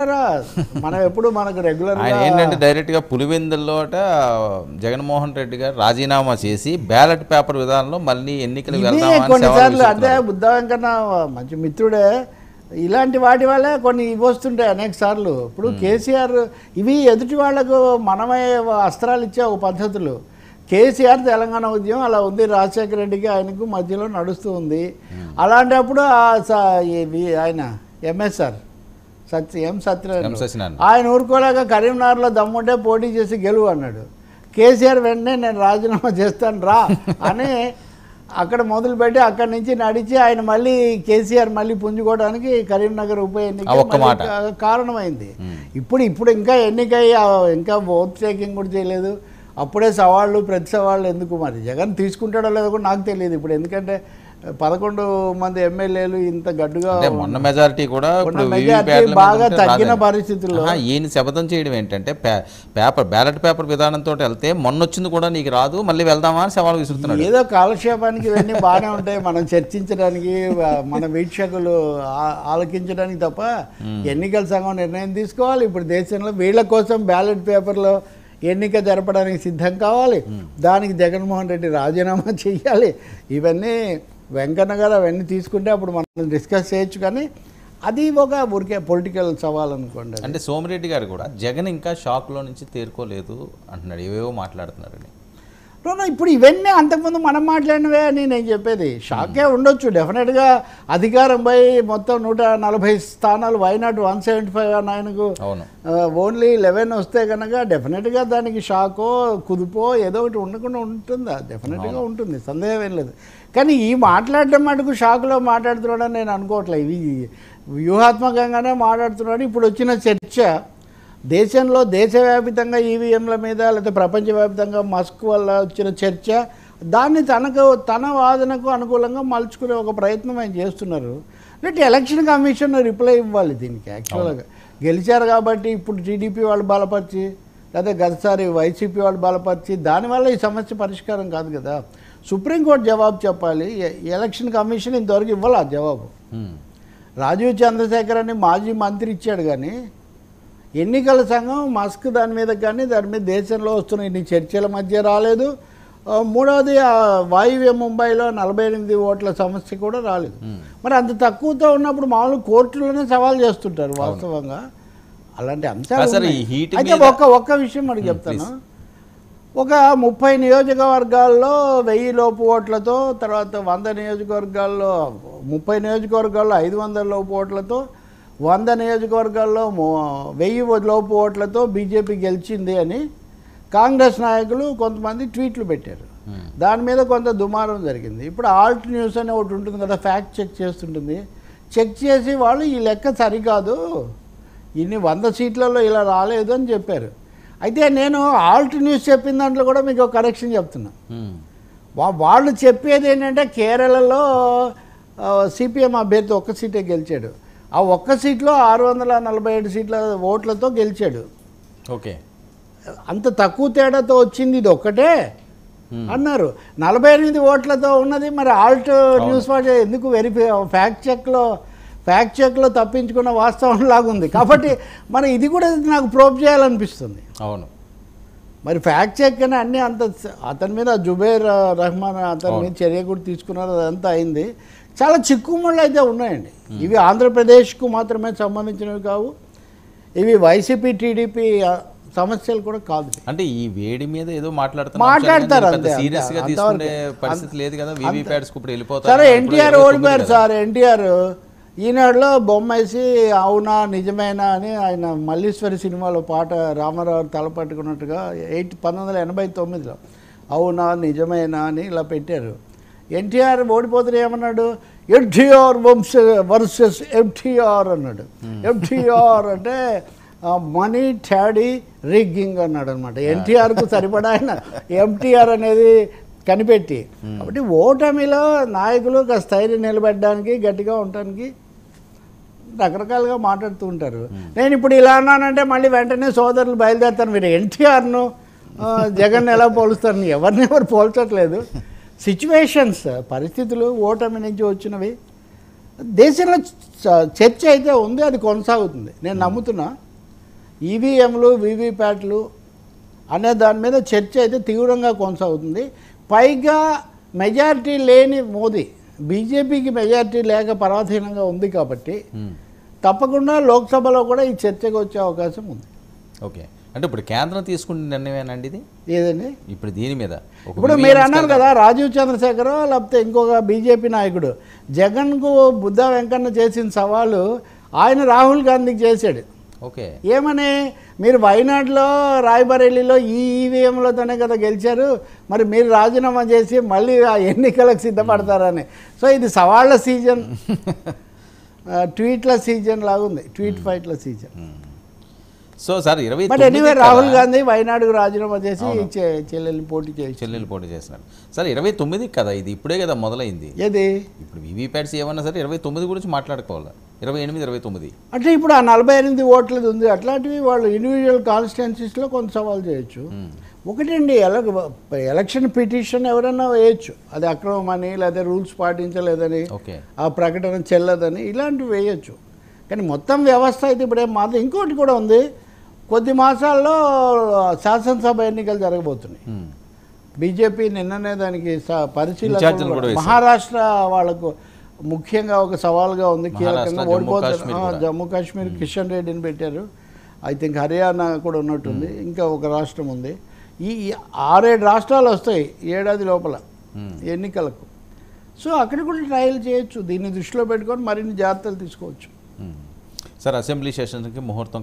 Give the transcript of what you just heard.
మనం ఎప్పుడు మనకు రెగ్యులర్ ఆయన ఏంటంటే డైరెక్ట్గా పులివెందుల్లోట జగన్మోహన్ రెడ్డి గారు రాజీనామా చేసి బ్యాలెట్ పేపర్ విధానంలో మళ్ళీ ఎన్నికలు కొన్నిసార్లు అంటే బుద్ధ వెంకన్న మంచి మిత్రుడే ఇలాంటి వాటి వల్లే కొన్ని ఇవి వస్తుంటాయి అనేక సార్లు. ఇప్పుడు కేసీఆర్ ఇవి ఎదుటి వాళ్లకు మనమే అస్త్రాలు ఇచ్చే ఒక పద్ధతులు. కేసీఆర్ తెలంగాణ ఉద్యమం అలా ఉంది, రాజశేఖర రెడ్డికి ఆయనకు మధ్యలో నడుస్తూ ఉంది. అలాంటప్పుడు ఆయన ఎంఎస్ఆర్ సత్యనారాయణ ఆయన ఊరుకోలేక కరీంనగర్లో దమ్ముంటే పోటీ చేసి గెలువు అన్నాడు. కేసీఆర్ వెంటనే నేను రాజీనామా చేస్తాను రా అని అక్కడ మొదలుపెట్టి అక్కడి నుంచి నడిచి ఆయన మళ్ళీ కేసీఆర్ మళ్ళీ పుంజుకోవడానికి కరీంనగర్ ఉప ఎన్నిక కారణమైంది. ఇప్పుడు ఇంకా ఎన్నికయ్యి ఇంకా ఓట్ టేకింగ్ కూడా చేయలేదు. అప్పుడే సవాళ్ళు ప్రతి సవాళ్ళు ఎందుకు మరి జగన్ తీసుకుంటాడో లేదో కూడా నాకు తెలియదు ఇప్పుడు. ఎందుకంటే 11 మంది ఎమ్మెల్యేలు ఇంత గడ్డుగా మొన్న మెజారిటీ కూడా బాగా తగ్గిన పరిస్థితుల్లో ఈయన శపథం చేయడం ఏంటంటే బ్యాలెట్ పేపర్ విధానంతో వెళ్తే మొన్న వచ్చింది కూడా నీకు రాదు మళ్ళీ వెళ్దామా అని సవాల్ విసురుతున్నాడు. ఏదో కాలక్షేపానికి ఇవన్నీ బాగానే ఉంటాయి, మనం చర్చించడానికి మన వీక్షకులు ఆలకించడానికి తప్ప ఎన్నికల సంఘం నిర్ణయం తీసుకోవాలి. ఇప్పుడు దేశంలో వీళ్ళ కోసం బ్యాలెట్ పేపర్లో ఎన్నిక జరపడానికి సిద్ధం కావాలి, దానికి జగన్మోహన్ రెడ్డి రాజీనామా చేయాలి. ఇవన్నీ వెంకన్న గారు అవన్నీ తీసుకుంటే అప్పుడు మనం డిస్కస్ చేయొచ్చు. కానీ అది ఒక ఊరికే పొలిటికల్ సవాల్ అనుకోండి. అంటే సోమిరెడ్డి గారు కూడా జగన్ ఇంకా షాక్లో నుంచి తేరుకోలేదు అంటున్నాడు, ఏవేవో మాట్లాడుతున్నారని. ఇప్పుడు ఇవన్నీ అంతకుముందు మనం మాట్లాడినవే అని నేను చెప్పేది. షాకే ఉండొచ్చు డెఫినెట్గా. అధికారంపై మొత్తం 140 స్థానాలు, వైనాట్ 175 ఆయనకు ఓన్లీ 11 వస్తే కనుక డెఫినెట్గా దానికి షాకో కుదుపో ఏదో ఒకటి ఉండకుండా ఉంటుందా? డెఫినెట్గా ఉంటుంది, సందేహం ఏం లేదు. కానీ ఈ మాట్లాడటం మటుకు షాక్లో మాట్లాడుతున్నాడని నేను అనుకోవట్లేదు. ఇవి వ్యూహాత్మకంగానే మాట్లాడుతున్నాడు. ఇప్పుడు వచ్చిన చర్చ దేశంలో దేశవ్యాపితంగా ఈవీఎంల మీద లేకపోతే ప్రపంచవ్యాప్తంగా మస్క్ వల్ల వచ్చిన చర్చ దాన్ని తన వాదనకు అనుకూలంగా మలుచుకునే ఒక ప్రయత్నం ఆయన చేస్తున్నారు. అంటే ఎలక్షన్ కమిషన్ రిప్లై ఇవ్వాలి దీనికి. యాక్చువల్గా గెలిచారు కాబట్టి ఇప్పుడు టీడీపీ వాళ్ళు బలపరిచి లేదా గతసారి వైసీపీ వాళ్ళు బలపరిచి దానివల్ల ఈ సమస్య పరిష్కారం కాదు కదా. సుప్రీంకోర్టు జవాబు చెప్పాలి. ఎలక్షన్ కమిషన్ ఇంతవరకు ఇవ్వాలి ఆ జవాబు. రాజీవ్ చంద్రశేఖర్ అని మాజీ మంత్రి ఇచ్చాడు, కానీ ఎన్నికల సంఘం మస్క్ దాని మీద కానీ దాని మీద దేశంలో వస్తున్న ఇన్ని చర్చల మధ్య రాలేదు. మూడవది వాయువ్య ముంబైలో 48 ఓట్ల సమస్య కూడా రాలేదు. మరి అంత తక్కువతో ఉన్నప్పుడు మామూలు కోర్టులోనే సవాల్ చేస్తుంటారు వాస్తవంగా అలాంటి అంశాలు. అయితే ఒక్క విషయం మనకి చెప్తాను. ఒక 30 నియోజకవర్గాల్లో 1000 లోపు ఓట్లతో, తర్వాత 100 నియోజకవర్గాల్లో 30 నియోజకవర్గాల్లో 500 లోపు ఓట్లతో, 100 నియోజకవర్గాల్లో 1000 లోపు ఓట్లతో బీజేపీ గెలిచింది అని కాంగ్రెస్ నాయకులు కొంతమంది ట్వీట్లు పెట్టారు. దాని మీద కొంత దుమారం జరిగింది. ఇప్పుడు ఆల్ట్ న్యూస్ అని ఒకటి ఉంటుంది కదా, ఫ్యాక్ట్ చెక్ చేస్తుంటుంది. చెక్ చేసి వాళ్ళు ఈ లెక్క సరికాదు, ఇన్ని 100 సీట్లలో ఇలా రాలేదు అని చెప్పారు. అయితే నేను ఆల్ట్ న్యూస్ చెప్పిన దాంట్లో కూడా మీకు ఒక కరెక్షన్ చెప్తున్నా. వాళ్ళు చెప్పేది ఏంటంటే కేరళలో సిపిఎం అభ్యర్థి ఒక్క సీటే గెలిచాడు. ఆ ఒక్క సీట్లో 647 సీట్ల ఓట్లతో గెలిచాడు. ఓకే, అంత తక్కువ తేడాతో వచ్చింది ఇది ఒక్కటే అన్నారు. 48 ఓట్లతో ఉన్నది మరి ఆల్ట్ న్యూస్ వాచ్ ఎందుకు ఫ్యాక్ట్ చెక్లో తప్పించుకున్న వాస్తవం లాగా ఉంది. కాబట్టి మరి ఇది కూడా నాకు ప్రోబ్ చేయాలనిపిస్తుంది. అవును, మరి ఫ్యాక్ట్ చెక్ అని అన్నీ అంత అతని మీద జుబేర్ రహమాన్ అతని మీద చర్య కూడా తీసుకున్నారు, అదంతా అయింది. చాలా చిక్కుముళ్ళు అయితే ఉన్నాయండి. ఇవి ఆంధ్రప్రదేశ్కు మాత్రమే సంబంధించినవి కావు, ఇవి వైసీపీ టీడీపీ సమస్యలు కూడా కాదు. అంటే ఈ వేడి మీద ఏదో మాట్లాడతారు అంతే, సీరియస్గా తీసుకునే పరిస్థితి లేదు కదా. వీవీప్యాట్స్ ఇప్పుడు వెళ్ళిపోతారు. సరే, ఎన్టీఆర్ ఓడిపోయారు సార్. ఎన్టీఆర్ ఈనాడులో బొమ్మేసి అవునా నిజమేనా అని ఆయన మల్లీశ్వరి సినిమాలో పాట రామారావు తలపట్టుకున్నట్టుగా 1989లో అవునా నిజమేనా అని ఇలా పెట్టారు. ఎన్టీఆర్ ఓడిపోతే ఏమన్నాడు, ఎన్టీఆర్ వర్సెస్ ఎన్టీఆర్ అన్నాడు. ఎన్టీఆర్ అంటే మనీ టాడీ రిగ్గింగ్ అన్నాడు అనమాట. ఎన్టీఆర్కు సరిపడా ఆయన ఎంటీఆర్ అనేది కనిపెట్టి. కాబట్టి ఓటమిలో నాయకులు స్థైర్యం నిలబెట్టడానికి గట్టిగా ఉండడానికి రకరకాలుగా మాట్లాడుతూ ఉంటారు. నేను ఇప్పుడు ఇలా అన్నానంటే మళ్ళీ వెంటనే సోదరులు బయలుదేరుతాను, మీరు ఎన్టీఆర్ను జగన్ ఎలా పోలుస్తారు? ఎవరు పోల్చట్లేదు. సిచ్యువేషన్స్, పరిస్థితులు ఓటమి నుంచి వచ్చినవి. దేశంలో చర్చ అయితే ఉంది, అది కొనసాగుతుంది. నేను నమ్ముతున్నా ఈవీఎంలు వీవీప్యాట్లు అనే దాని మీద చర్చ అయితే తీవ్రంగా కొనసాగుతుంది. పైగా మెజారిటీ లేని మోదీ, బీజేపీకి మెజారిటీ లేక పరాధీనంగా ఉంది కాబట్టి తప్పకుండా లోక్సభలో కూడా ఈ చర్చకు వచ్చే అవకాశం ఉంది. ఓకే, అంటే ఇప్పుడు కేంద్రం తీసుకునే నిర్ణయమేనండి ఇది? ఏదండి ఇప్పుడు దీని మీద ఇప్పుడు మీరు అన్నారు కదా, రాజీవ్ చంద్రశేఖర్ లేకపోతే ఇంకొక బీజేపీ నాయకుడు జగన్కు బుద్ధ వెంకన్న చేసిన సవాలు ఆయన రాహుల్ గాంధీకి చేశాడు. ఓకే, ఏమని, మీరు వైనాడులో రాయ్బరేలీలో ఈ ఈవీఎంలతోనే కదా గెలిచారు, మరి మీరు రాజీనామా చేసి మళ్ళీ ఆ ఎన్నికలకు సిద్ధపడతారని. సో ఇది సవాళ్ళ సీజన్, ట్వీట్ల సీజన్ లాగుంది, ట్వీట్ ఫైట్ల season. So sir 20 but anyway Rahul Gandhi వైనాడుకు రాజీనామా చేసి చెల్లెల్ని పోటీ చేసినారు. సార్ 29 కదా, ఇది ఇప్పుడే కదా మొదలైంది. ఏది ఇప్పుడు వీవీప్యాట్స్ ఏమన్నా సరే 29 గురించి మాట్లాడుకోవాలి. 28, 29 అంటే ఇప్పుడు ఆ 48 ఓట్లది ఉంది, అట్లాంటివి వాళ్ళు ఇండివిజువల్ కాన్స్టిట్యున్సీస్లో కొంత సవాల్ చేయొచ్చు. ఒకటండి, ఎలక్షన్ పిటిషన్ ఎవరైనా వేయచ్చు, అది అక్రమమని లేదా రూల్స్ పాటించలేదని, ఆ ప్రకటన చెల్లదని, ఇలాంటివి వేయచ్చు. కానీ మొత్తం వ్యవస్థ అయితే ఇప్పుడేం మాత్రం. ఇంకోటి కూడా ఉంది, కొద్ది మాసాల్లో శాసనసభ ఎన్నికలు జరగబోతున్నాయి. బీజేపీ నిన్ననే దానికి పరిశీలన, మహారాష్ట్ర వాళ్ళకు ముఖ్యంగా ఒక సవాల్గా ఉంది, కీలకంగా ఓడిపోతున్నారు. జమ్మూ కాశ్మీర్ కిషన్ రెడ్డిని పెట్టారు, ఐ థింక్ హర్యానా కూడా ఉన్నట్టుంది, ఇంకా ఒక రాష్ట్రం ఉంది. ఈ 6-7 రాష్ట్రాలు వస్తాయి ఏడాది లోపల ఎన్నికలకు. సో అక్కడ కూడా ట్రయల్ చేయొచ్చు, దీన్ని దృష్టిలో పెట్టుకొని మరిన్ని జాగ్రత్తలు తీసుకోవచ్చు. సార్ అసెంబ్లీ సెషన్కి ముహూర్తం